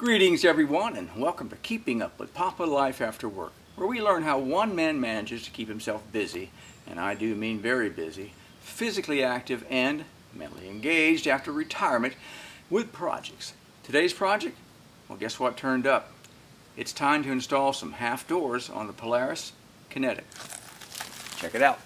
Greetings everyone, and welcome to Keeping Up with Papa Life After Work, where we learn how one man manages to keep himself busy, and I do mean very busy, physically active and mentally engaged after retirement with projects. Today's project? Well, guess what turned up? It's time to install some half doors on the Polaris Kinetic. Check it out.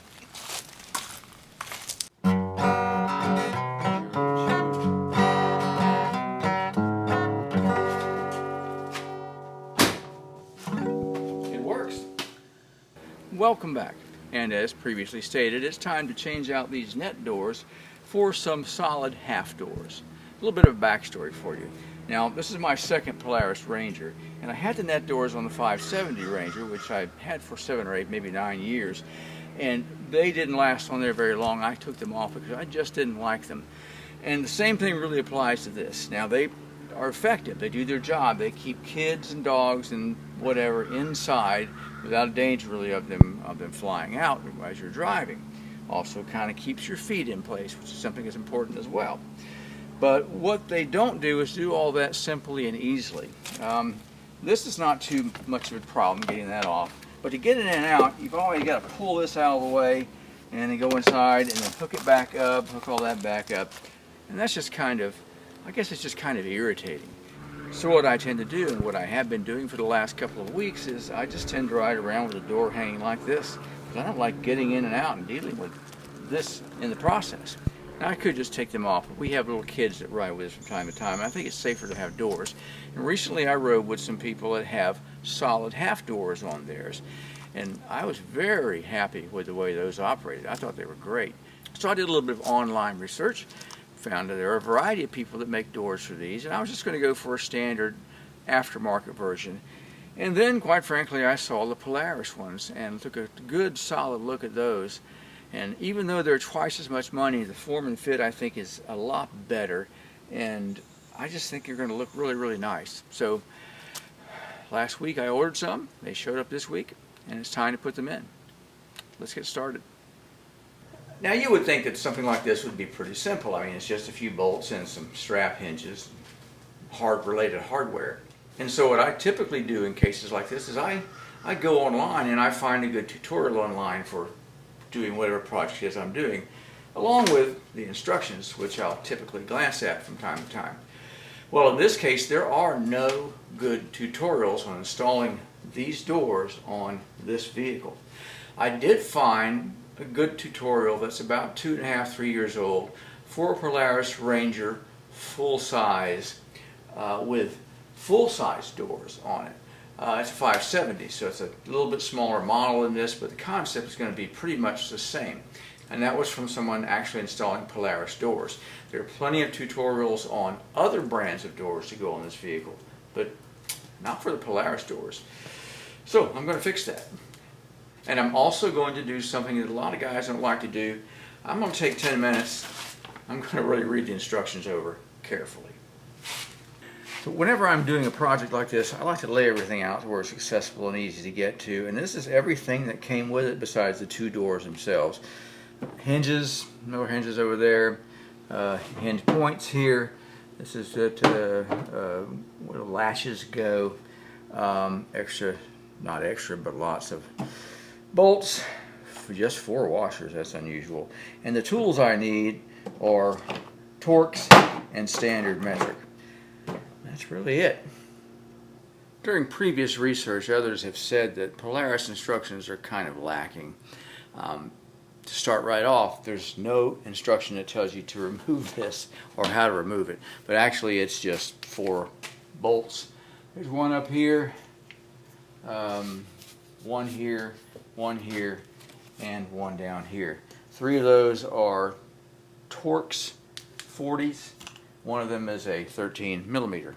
Welcome back, and as previously stated, it's time to change out these net doors for some solid half doors. A little bit of a backstory for you. Now, this is my second Polaris Ranger, and I had the net doors on the 570 Ranger, which I had for 7 or 8, maybe 9 years, and they didn't last on there very long. I took them off because I just didn't like them. And the same thing really applies to this. Now, they are effective. They do their job. They keep kids and dogs and whatever inside without a danger really of them flying out as you're driving. Also kind of keeps your feet in place, which is something that's important as well. But what they don't do is do all that simply and easily. This is not too much of a problem getting that off, but to get it in and out, you've always got to pull this out of the way and then go inside and then hook it back up, hook all that back up, and that's just kind of, I guess it's just kind of irritating. So what I tend to do, and what I have been doing for the last couple of weeks, is I just tend to ride around with the door hanging like this, because I don't like getting in and out and dealing with this in the process. Now, I could just take them off, but we have little kids that ride with us from time to time. I think it's safer to have doors. And recently I rode with some people that have solid half doors on theirs, and I was very happy with the way those operated. I thought they were great. So I did a little bit of online research, found that there are a variety of people that make doors for these, and I was just going to go for a standard aftermarket version. And then, quite frankly, I saw the Polaris ones and took a good solid look at those. And even though they're twice as much money, the form and fit I think is a lot better, and I just think they're going to look really, really nice. So last week I ordered some, they showed up this week, and it's time to put them in. Let's get started. Now, you would think that something like this would be pretty simple. I mean, it's just a few bolts and some strap hinges, related hardware. And so what I typically do in cases like this is I go online and I find a good tutorial online for doing whatever project it is I'm doing, along with the instructions, which I'll typically glance at from time to time. Well, in this case, there are no good tutorials on installing these doors on this vehicle. I did find a good tutorial that's about 2.5, 3 years old for a Polaris Ranger full size with full size doors on it. It's a 570, so it's a little bit smaller model than this, but the concept is going to be pretty much the same. And that was from someone actually installing Polaris doors. There are plenty of tutorials on other brands of doors to go on this vehicle, but not for the Polaris doors. So I'm going to fix that. And I'm also going to do something that a lot of guys don't like to do. I'm going to take 10 minutes. I'm going to really read the instructions over carefully. So whenever I'm doing a project like this, I like to lay everything out to where it's accessible and easy to get to. And this is everything that came with it besides the two doors themselves. Hinges, no hinges over there. Hinge points here. This is where the lashes go. Extra, not extra, but lots of bolts for just 4 washers. That's unusual. And the tools I need are Torx and standard metric. That's really it. During previous research, others have said that Polaris instructions are kind of lacking. To start right off, there's no instruction that tells you to remove this or how to remove it, but actually it's just 4 bolts. There's one up here, one here, one here, and one down here. 3 of those are Torx 40s. One of them is a 13 millimeter.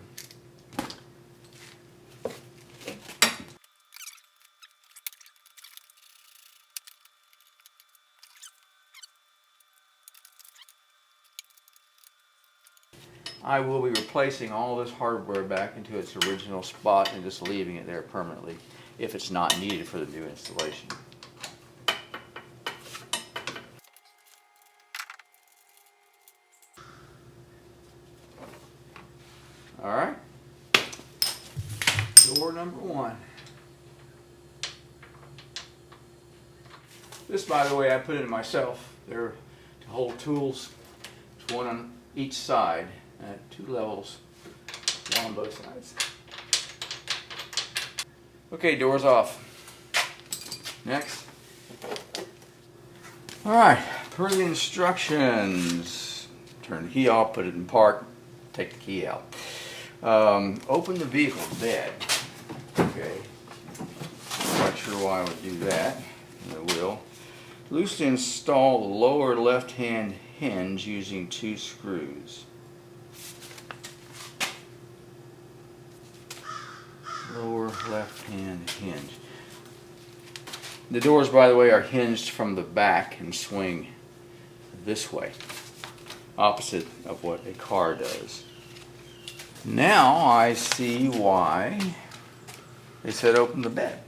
I will be replacing all this hardware back into its original spot and just leaving it there permanently if it's not needed for the new installation. All right, Door number 1. This, by the way, I put in myself. They're to hold tools, one on each side at 2 levels, one on both sides. Okay, doors off. Next. Alright, per the instructions, turn the key off, put it in park, take the key out. Open the vehicle bed. Okay, not sure why I would do that, I will. Loosely install the lower left-hand hinge using 2 screws. Lower left-hand hinge. The doors, by the way, are hinged from the back and swing this way, opposite of what a car does. Now I see why they said open the bed.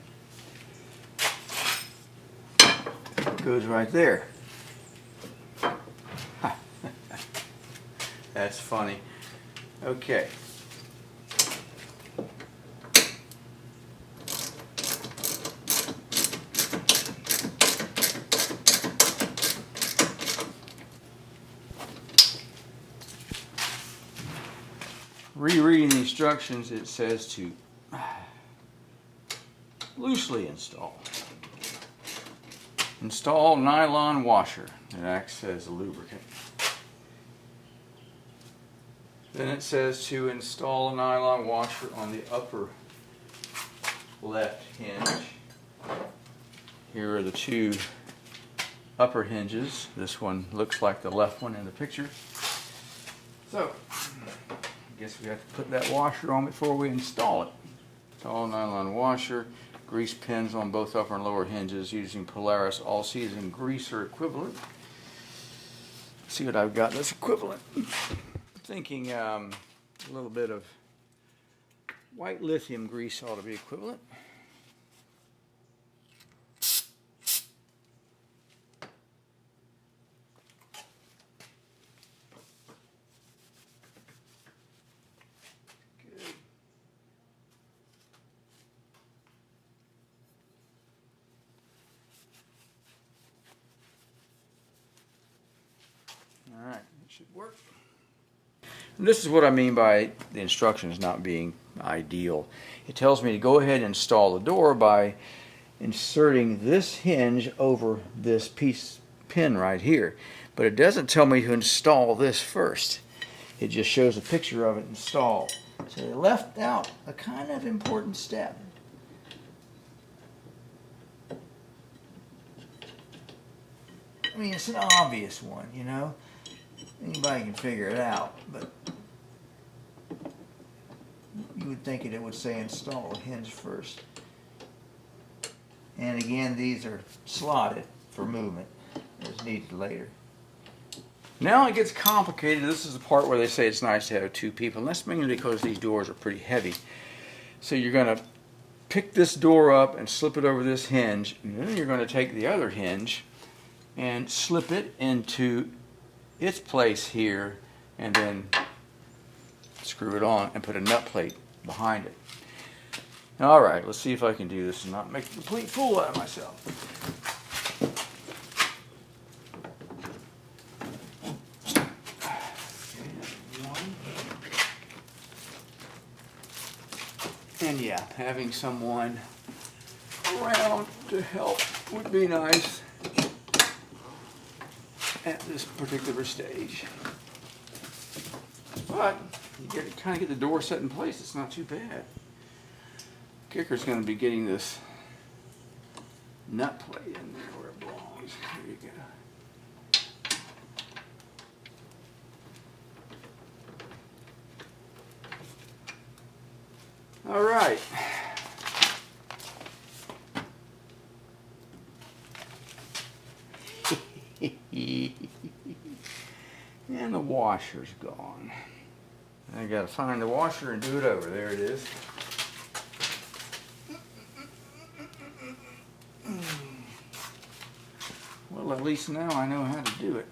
It goes right there. That's funny. Okay. Rereading the instructions, it says to loosely install. Install nylon washer. It acts as a lubricant. Then it says to install a nylon washer on the upper left hinge. Here are the 2 upper hinges. This one looks like the left one in the picture. So, I guess we have to put that washer on before we install it. Install nylon washer. Grease pins on both upper and lower hinges using Polaris all-season greaser equivalent. Let's see what I've got that's equivalent. I'm thinking a little bit of white lithium grease ought to be equivalent. Alright, it should work. And this is what I mean by the instructions not being ideal. It tells me to go ahead and install the door by inserting this hinge over this pin right here. But it doesn't tell me to install this first. It just shows a picture of it installed. So they left out a kind of important step. I mean, it's an obvious one, you know. Anybody can figure it out, but you would think it would say install a hinge first. And again, these are slotted for movement as needed later. Now it gets complicated. This is the part where they say it's nice to have 2 people, and that's mainly because these doors are pretty heavy. So you're going to pick this door up and slip it over this hinge, and then you're going to take the other hinge and slip it into its place here, and then screw it on and put a nut plate behind it. Alright, let's see if I can do this and not make a complete fool out of myself. And yeah, having someone around to help would be nice at this particular stage. But you kind of get the door set in place. It's not too bad. Kicker's going to be getting this nut plate in there where it belongs. Here you go. All right. And the washer's gone. I gotta find the washer and do it over. There it is. Well, at least now I know how to do it.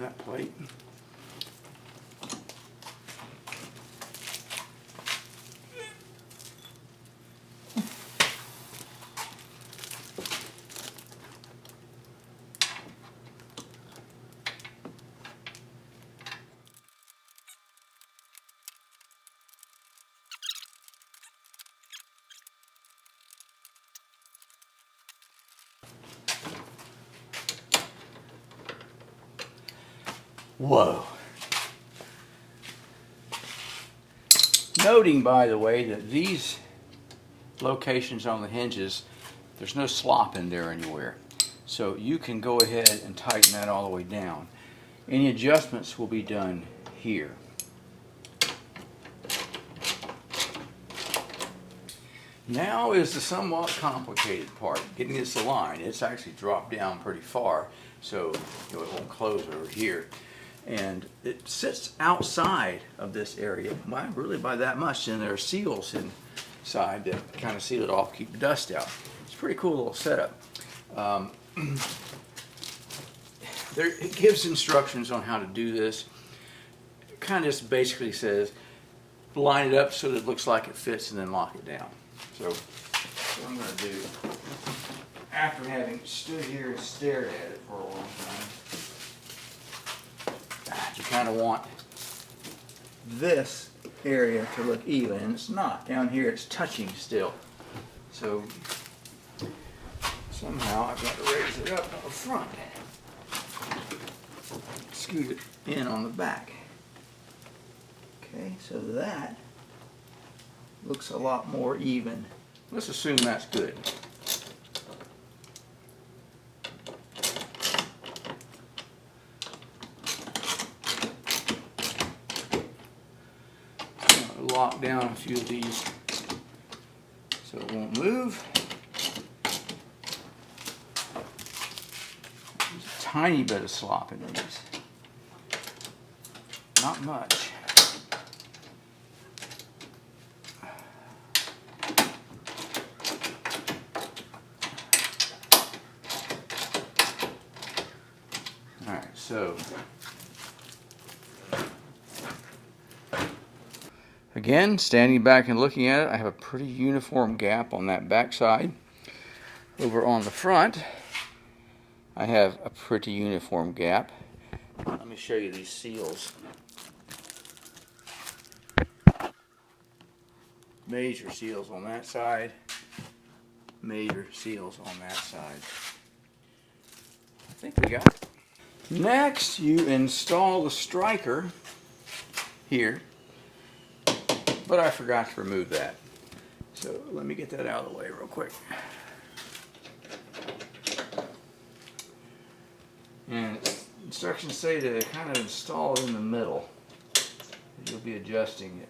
that plate. Whoa. Noting, by the way, that these locations on the hinges, there's no slop in there anywhere. So you can go ahead and tighten that all the way down. Any adjustments will be done here. Now is the somewhat complicated part, getting this aligned. It's actually dropped down pretty far, so it won't close over here. And it sits outside of this area, really by that much, and there are seals inside that kind of seal it off, keep the dust out. It's a pretty cool little setup. It gives instructions on how to do this. It kind of just basically says, line it up so that it looks like it fits and then lock it down. So what I'm going to do, after having stood here and stared at it for a long time, you kind of want this area to look even, and it's not. Down here it's touching still. So somehow I've got to raise it up on the front, scoot it in on the back. Okay, so that looks a lot more even. Let's assume that's good. Lock down a few of these so it won't move. There's a tiny bit of slop in these. Not much. Alright, so again, standing back and looking at it, I have a pretty uniform gap on that back side. Over on the front, I have a pretty uniform gap. Let me show you these seals. Major seals on that side, major seals on that side. I think we got it. Next, you install the striker here. But I forgot to remove that. So let me get that out of the way real quick. And instructions say to kind of install it in the middle. You'll be adjusting it.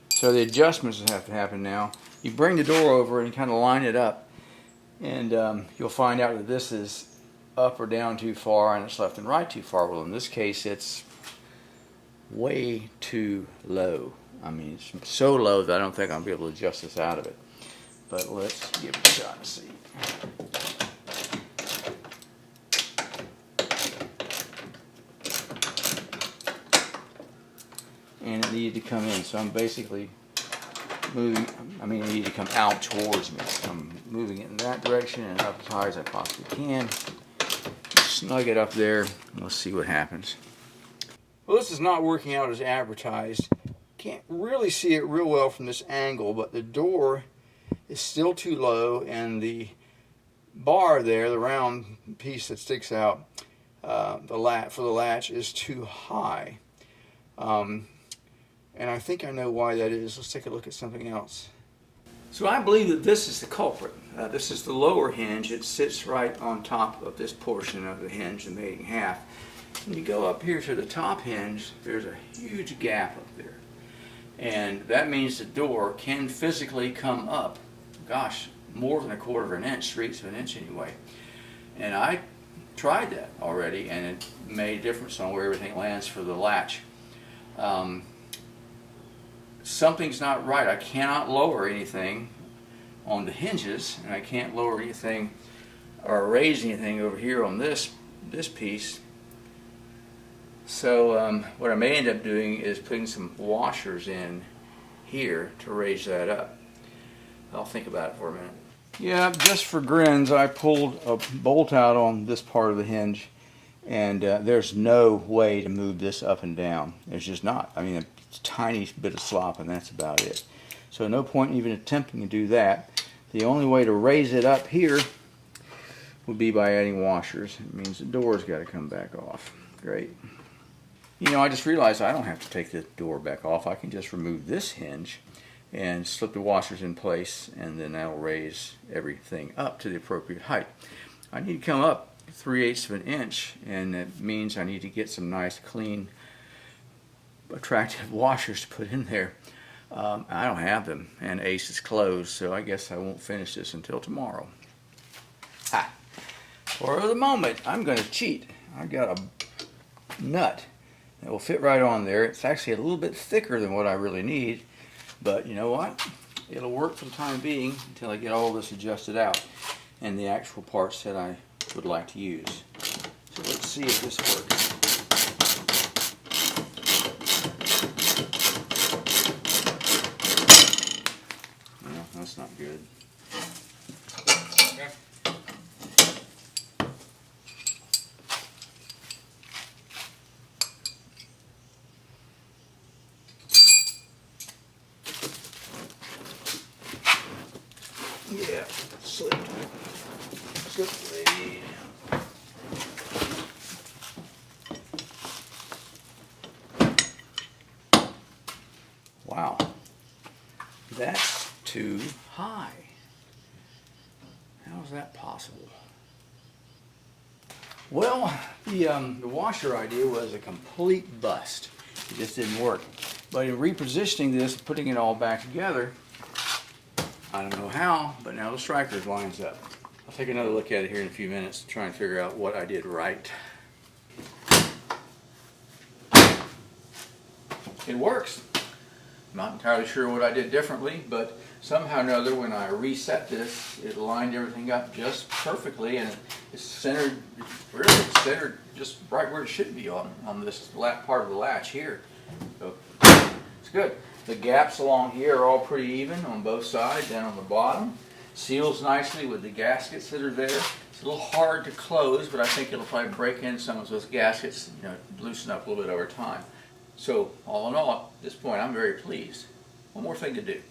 So the adjustments have to happen now. You bring the door over and kind of line it up. And you'll find out that this is up or down too far and it's left and right too far. Well, in this case, it's way too low. I mean, it's so low that I don't think I'll be able to adjust this out of it. But let's give it a shot and see. And it needed to come in, so I'm basically moving, it needed to come out towards me. So I'm moving it in that direction and up as high as I possibly can. Snug it up there, and let's see what happens. Well, this is not working out as advertised. Can't really see it real well from this angle, but the door is still too low, and the bar there, the round piece that sticks out, for the latch, is too high. And I think I know why that is. Let's take a look at something else. So I believe that this is the culprit. This is the lower hinge. It sits right on top of this portion of the hinge, the mating half. When you go up here to the top hinge, there's a huge gap up there. And that means the door can physically come up, gosh, more than 1/4 of an inch, 1/3 of an inch anyway. And I tried that already, and it made a difference on where everything lands for the latch. Something's not right. I cannot lower anything on the hinges, and I can't lower anything or raise anything over here on this this piece. So what I may end up doing is putting some washers in here to raise that up. I'll think about it for a minute. Yeah, just for grins, I pulled a bolt out on this part of the hinge, and there's no way to move this up and down. There's just not. I mean, a tiny bit of slop, and that's about it. So no point even attempting to do that. The only way to raise it up here would be by adding washers. It means the door's got to come back off. Great. You know, I just realized I don't have to take the door back off. I can just remove this hinge and slip the washers in place, and then that'll raise everything up to the appropriate height. I need to come up 3/8 of an inch, and that means I need to get some nice, clean, attractive washers to put in there. I don't have them, and Ace is closed, so I guess I won't finish this until tomorrow. For the moment, I'm going to cheat. I got a nut that will fit right on there. It's actually a little bit thicker than what I really need, but you know what? It'll work for the time being until I get all this adjusted out and the actual parts that I would like to use. So let's see if this works. No, that's not good. Okay. Yeah, slip blade. Wow, that's too high. How is that possible? Well, the washer idea was a complete bust. It just didn't work. But in repositioning this, putting it all back together, I don't know how, but now the striker lines up. I'll take another look at it here in a few minutes to try and figure out what I did right. It works. I'm not entirely sure what I did differently, but somehow or another when I reset this, it lined everything up just perfectly, and it's centered, really centered just right where it should be on this part of the latch here. So it's good. The gaps along here are all pretty even on both sides and on the bottom. Seals nicely with the gaskets that are there. It's a little hard to close, but I think it'll probably break in some of those gaskets, you know, loosen up a little bit over time. So all in all, at this point, I'm very pleased. One more thing to do.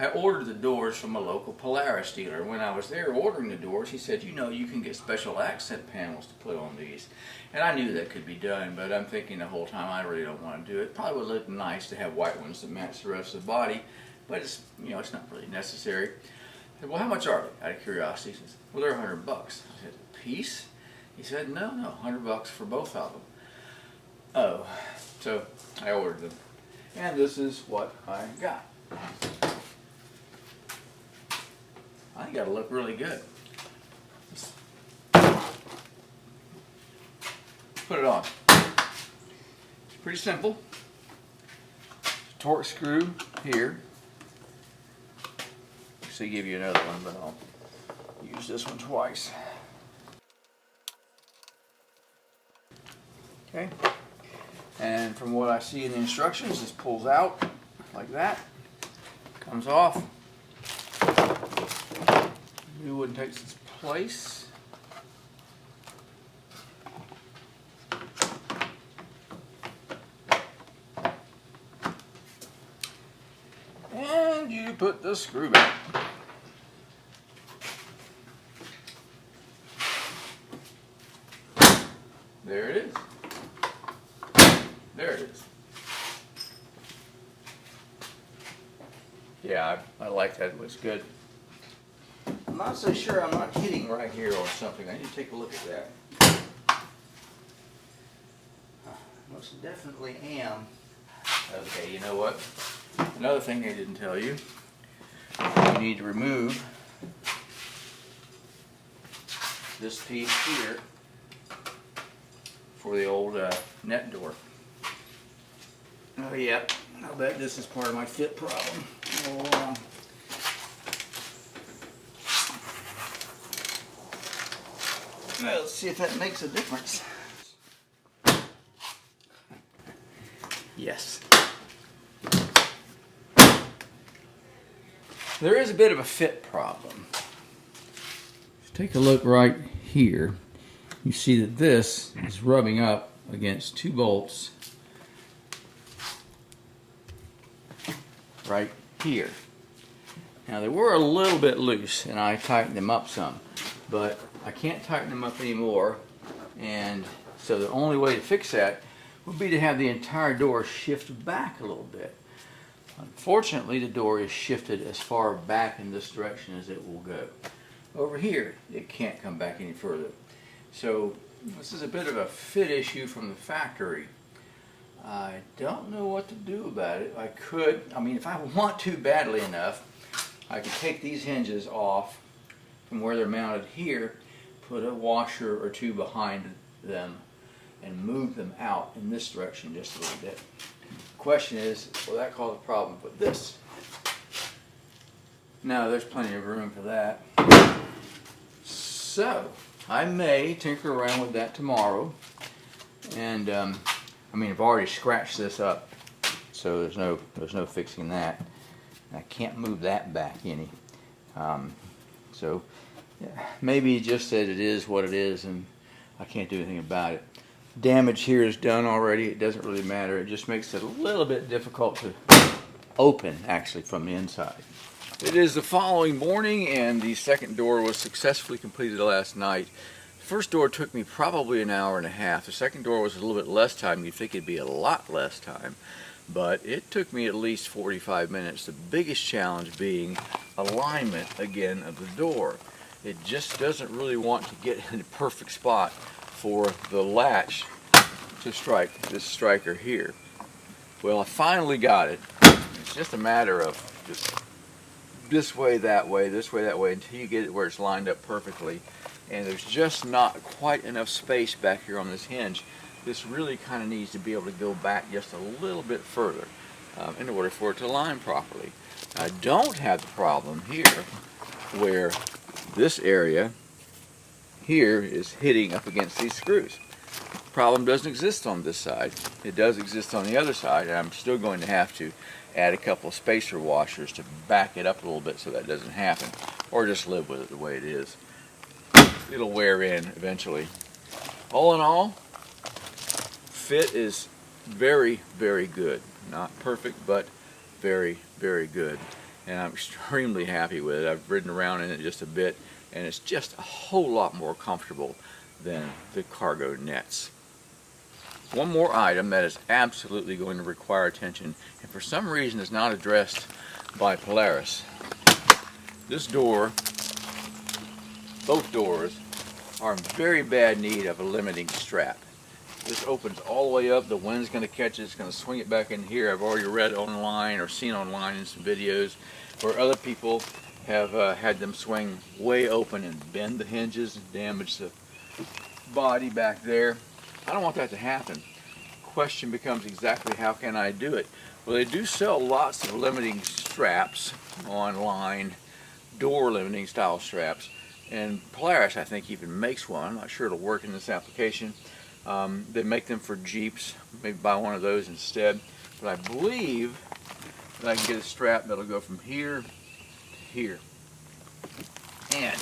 I ordered the doors from a local Polaris dealer. When I was there ordering the doors, he said, you know, you can get special accent panels to put on these. And I knew that could be done, but I'm thinking the whole time I really don't want to do it. Probably would look nice to have white ones that match the rest of the body, but it's, you know, it's not really necessary. I said, well, how much are they? Out of curiosity, he says, well, they're $100. I said, a piece? He said, no, $100 for both of them. Oh, so I ordered them, and this is what I got. I think that'll look really good. Put it on. It's pretty simple. Torque screw here. Actually, give you another one, but I'll use this one twice. Okay. And from what I see in the instructions, this pulls out like that, comes off. New one takes its place. And you put the screw back. There it is. There it is. Yeah, I like that. It looks good. I'm not so sure I'm not hitting right here or something. I need to take a look at that. Most definitely am. Okay, you know what? Another thing they didn't tell you. You need to remove this piece here for the old net door. Oh yeah, I'll bet this is part of my fit problem. Oh, Well, let's see if that makes a difference. Yes. There is a bit of a fit problem. Take a look right here. You see that this is rubbing up against two bolts right here. Now they were a little bit loose and I tightened them up some, but I can't tighten them up anymore, and so the only way to fix that would be to have the entire door shift back a little bit. Unfortunately, the door is shifted as far back in this direction as it will go. Over here, it can't come back any further. So this is a bit of a fit issue from the factory. I don't know what to do about it. I mean, if I want to badly enough, I could take these hinges off from where they're mounted here, put a washer or two behind them, and move them out in this direction just a little bit. The question is, will that cause a problem with this? No, there's plenty of room for that. So, I may tinker around with that tomorrow. And, I mean, I've already scratched this up, so there's no fixing that. I can't move that back any. So, yeah, maybe just that it is what it is, and I can't do anything about it. Damage here is done already. It doesn't really matter. It just makes it a little bit difficult to open, actually, from the inside. It is the following morning, and the second door was successfully completed last night. The first door took me probably an hour and a half. The second door was a little bit less time. You'd think it'd be a lot less time, but it took me at least 45 minutes. The biggest challenge being alignment, again, of the door. It just doesn't really want to get in a perfect spot for the latch to strike this striker here. Well, I finally got it. It's just a matter of just this way, that way, this way, that way, until you get it where it's lined up perfectly. And there's just not quite enough space back here on this hinge. This really kind of needs to be able to go back just a little bit further in order for it to line properly. I don't have the problem here where this area here is hitting up against these screws. The problem doesn't exist on this side. It does exist on the other side, and I'm still going to have to add a couple of spacer washers to back it up a little bit so that doesn't happen, or just live with it the way it is. It'll wear in eventually. All in all, fit is very, very good. Not perfect, but very, very good. And I'm extremely happy with it. I've ridden around in it just a bit, and it's just a whole lot more comfortable than the cargo nets. One more item that is absolutely going to require attention, and for some reason is not addressed by Polaris. This door, both doors, are in very bad need of a limiting strap. This opens all the way up, the wind's going to catch it, it's going to swing it back in here. I've already read online or seen online in some videos where other people have had them swing way open and bend the hinges and damage the body back there. I don't want that to happen. Question becomes exactly how can I do it? Well, they do sell lots of limiting straps online, door limiting style straps, and Polaris I think even makes one. I'm not sure it'll work in this application. They make them for Jeeps. Maybe buy one of those instead. But I believe that I can get a strap that'll go from here to here. And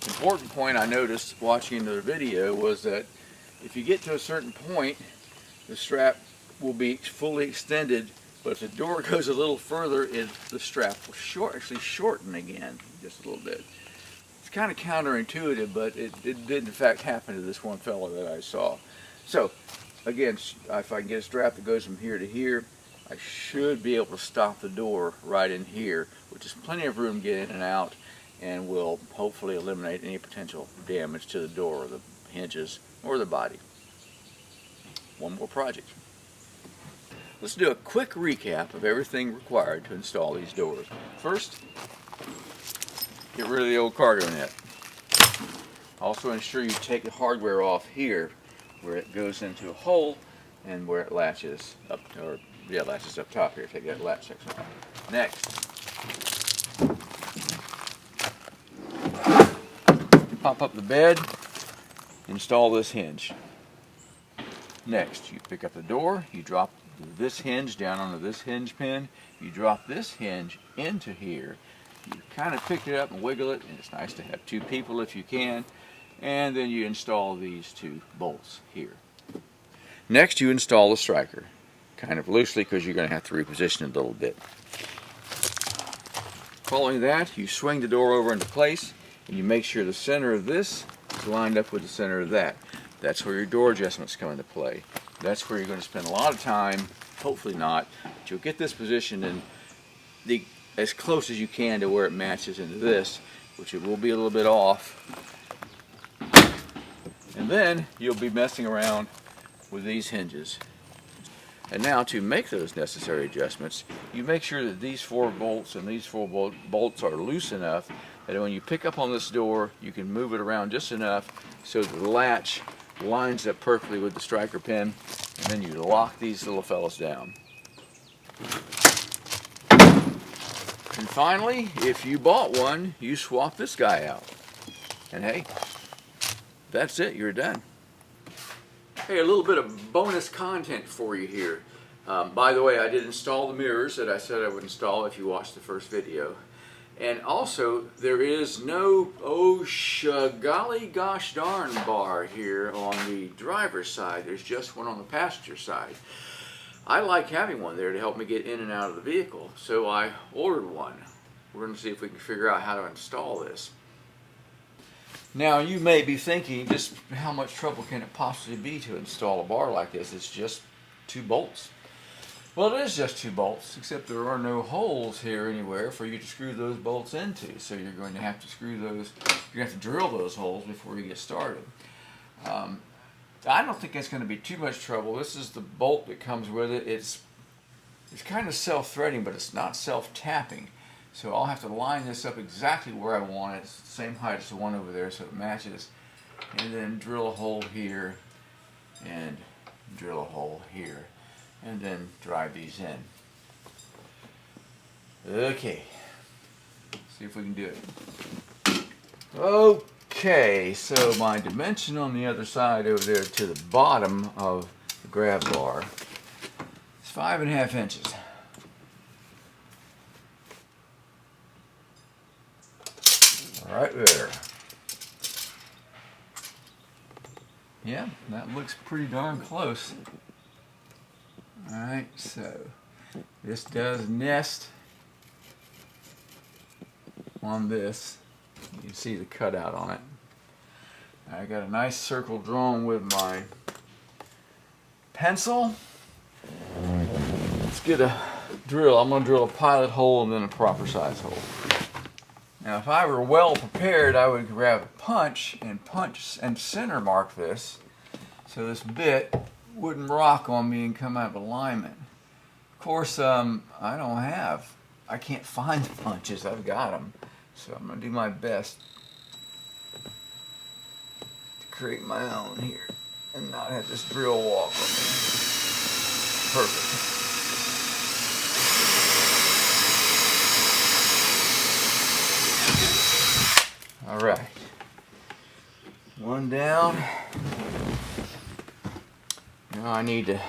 the important point I noticed watching the video was that if you get to a certain point, the strap will be fully extended, but if the door goes a little further, the strap will actually shorten again, just a little bit. It's kind of counterintuitive, but it did in fact happen to this one fellow that I saw. So, again, if I can get a strap that goes from here to here, I should be able to stop the door right in here, which is plenty of room to get in and out, and will hopefully eliminate any potential damage to the door or the hinges or the body. One more project. Let's do a quick recap of everything required to install these doors. First, get rid of the old cargo net. Also ensure you take the hardware off here where it goes into a hole and where it latches up, latches up top here. Take that latch section off. Next, pop up the bed install this hinge. Next, you pick up the door, you drop this hinge down onto this hinge pin, you drop this hinge into here, you kind of pick it up and wiggle it, and it's nice to have two people if you can, and then you install these two bolts here. Next, you install the striker, kind of loosely because you're going to have to reposition it a little bit. Following that, you swing the door over into place, and you make sure the center of this is lined up with the center of that. That's where your door adjustments come into play. That's where you're going to spend a lot of time, hopefully not, but you'll get this positioned in as close as you can to where it matches into this, which it will be a little bit off. And then you'll be messing around with these hinges. And now, to make those necessary adjustments, you make sure that these 4 bolts and these 4 bolts are loose enough that when you pick up on this door, you can move it around just enough so that the latch lines up perfectly with the striker pin, and then you lock these little fellas down. And finally, if you bought one, you swap this guy out. And hey, that's it, you're done. Hey, a little bit of bonus content for you here. By the way, I did install the mirrors that I said I would install if you watched the first video. And also, there is no, golly gosh darn bar here on the driver's side. There's just one on the passenger side. I like having one there to help me get in and out of the vehicle, so I ordered one. We're going to see if we can figure out how to install this. Now, you may be thinking, just how much trouble can it possibly be to install a bar like this? It's just 2 bolts. Well, it is just 2 bolts, except there are no holes here anywhere for you to screw those bolts into. So you're going to have to screw those, you're going to have to drill those holes before you get started. I don't think it's going to be too much trouble. This is the bolt that comes with it. It's kind of self-threading, but it's not self-tapping. So I'll have to line this up exactly where I want it. It's the same height as the one over there, so it matches. And then drill a hole here, and drill a hole here, and then drive these in. Okay, see if we can do it. Okay, so my dimension on the other side over there to the bottom of the grab bar is 5.5 inches. Right there. Yeah, that looks pretty darn close. Alright, so this does nest on this. You can see the cutout on it. I got a nice circle drawn with my pencil. Let's get a drill. I'm going to drill a pilot hole and then a proper size hole. Now, if I were well prepared, I would grab a punch and center mark this so this bit wouldn't rock on me and come out of alignment. Of course, I can't find the punches. I've got them. So I'm going to do my best to create my own here and not have this drill walk on me. Perfect. All right, one down. Now I need to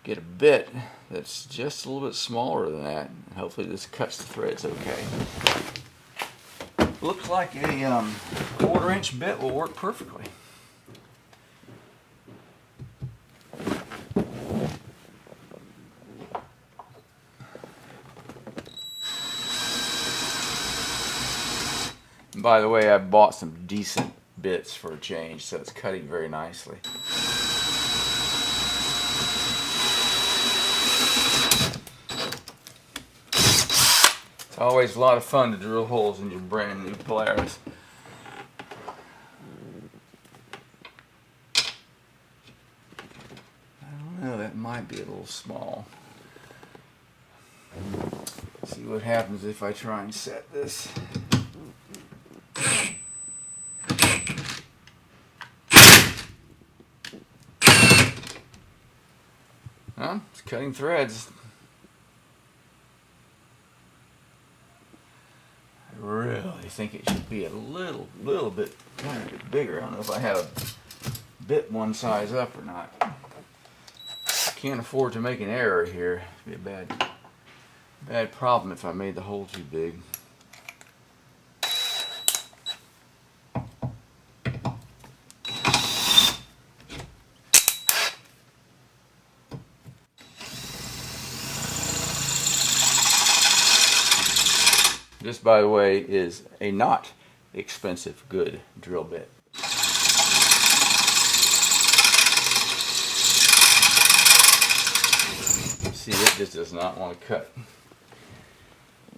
get a bit that's just a little bit smaller than that. Hopefully this cuts the threads okay. Looks like a 1/4 inch bit will work perfectly. By the way, I bought some decent bits for a change, so it's cutting very nicely. It's always a lot of fun to drill holes in your brand new Polaris. I don't know, that might be a little small. Let's see what happens if I try and set this. It's cutting threads. I really think it should be a little bit Gotta get bigger. I don't know if I have a bit one size up or not. Can't afford to make an error here. It'd be a bad problem if I made the hole too big. This, by the way, is a not expensive, good drill bit. See, it just does not want to cut.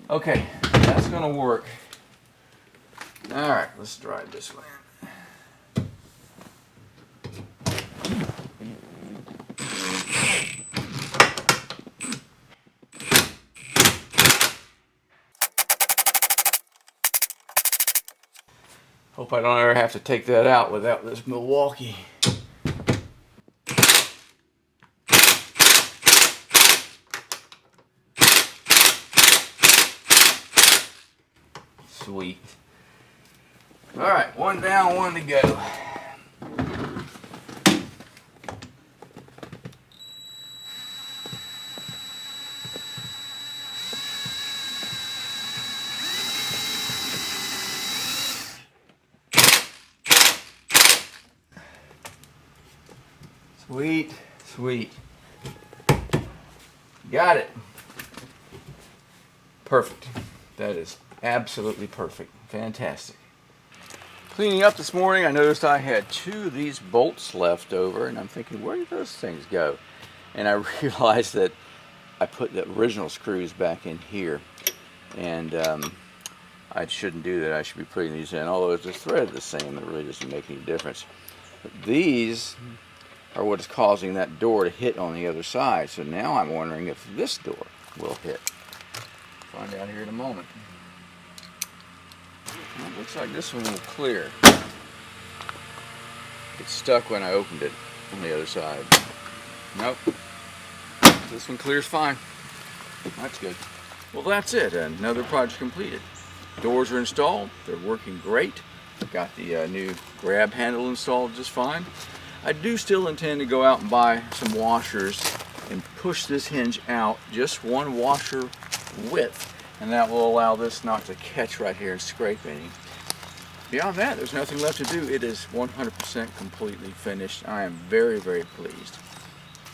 Okay, that's going to work. All right, let's try it this way. Hope I don't ever have to take that out without this Milwaukee. Sweet. All right, one down, one to go. Sweet, sweet. Got it. Perfect. That is absolutely perfect. Fantastic. Cleaning up this morning, I noticed I had 2 of these bolts left over, and I'm thinking, where did those things go? And I realized that I put the original screws back in here, and I shouldn't do that. I should be putting these in, although it's the thread the same, it really doesn't make any difference. But these are what is causing that door to hit on the other side. So now I'm wondering if this door will hit. Find out here in a moment. Well, it looks like this one will clear. It stuck when I opened it on the other side. Nope. This one clears fine. That's good. Well, that's it. Another project completed. Doors are installed. They're working great. Got the new grab handle installed just fine. I do still intend to go out and buy some washers and push this hinge out just 1 washer width, and that will allow this not to catch right here and scrape any. Beyond that, there's nothing left to do. It is 100% completely finished. I am very, very pleased.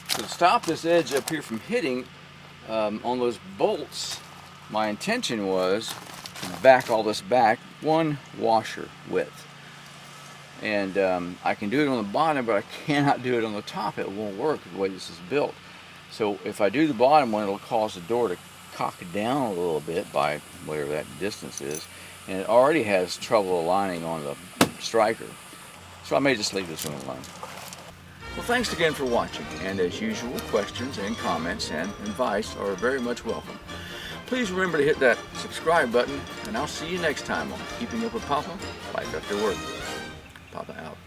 To stop this edge up here from hitting on those bolts, my intention was to back all this back 1 washer width. And I can do it on the bottom, but I cannot do it on the top. It won't work the way this is built. So if I do the bottom one, it'll cause the door to cock down a little bit by whatever that distance is. And it already has trouble aligning on the striker. So I may just leave this one alone. Well, thanks again for watching. And as usual, questions and comments and advice are very much welcome. Please remember to hit that subscribe button, and I'll see you next time on Keeping Up with Papa, Life After Work. Papa out.